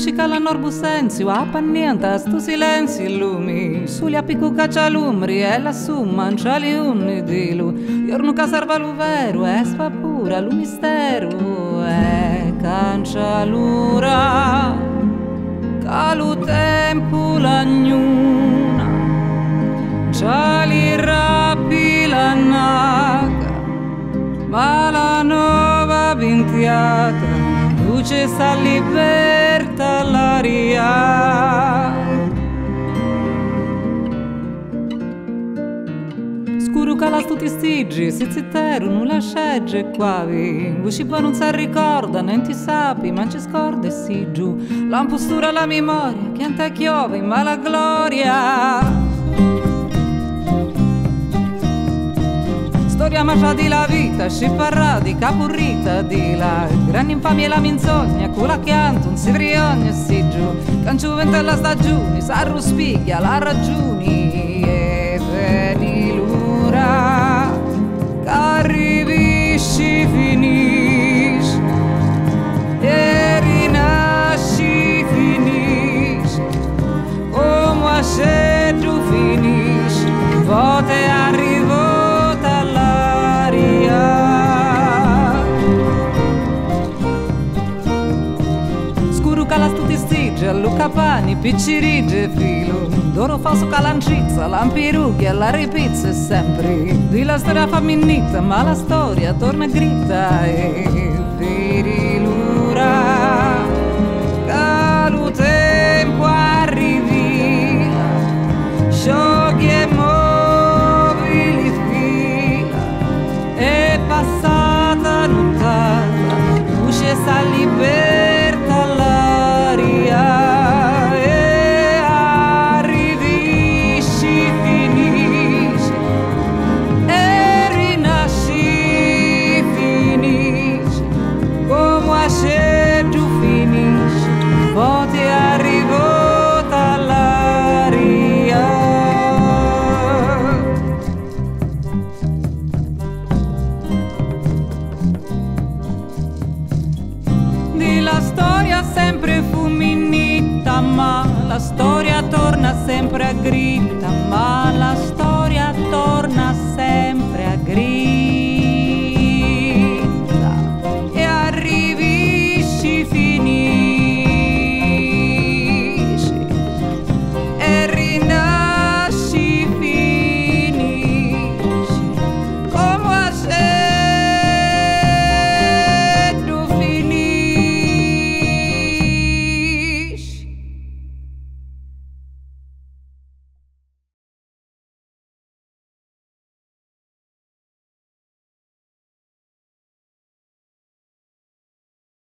Luci call'anorbusenzio, a panienta, stu silenzio illumi, sugli appicu caccialumri e lassù manciali unni di lui. Giorno che serva lu vero, e spapura lu mistero, e cancialura, calu tempo l'agnuna, ciali rapi la naga, ma la nuova vintiata. Luce sta liberta l'aria. Scuro cala tutti stigi, si zitteru, non lasciegge quavi. Usci poi non si ricorda, non ti sapi, ma ci scorda e si giù. L'ampostura la memoria, che ante chiove, ma la gloria. Storia magia di la vita, sciparra di capurrita di la grande infamia e la menzogna, culla chianto, non si vriogna e si giù, canciuventa la stagione, s'arruspiglia la ragioni e veni l'ura, c'arrivisci finisci e rinasci finisci, come a scegliu finisci, vote arrivo. Luca Pani, piccirige filo d'oro falso calancizza, lampirughi alla ripizza e sempre di la storia femminita, ma la storia torna gritta e virilura calu tempo arrivi sciogli e mobili fila è passata nottata usce sta liberta l'aria. Se tu finisci, vote arrivo dall'aria. Di la storia sempre fuminita, ma la storia torna sempre a gritta, ma la storia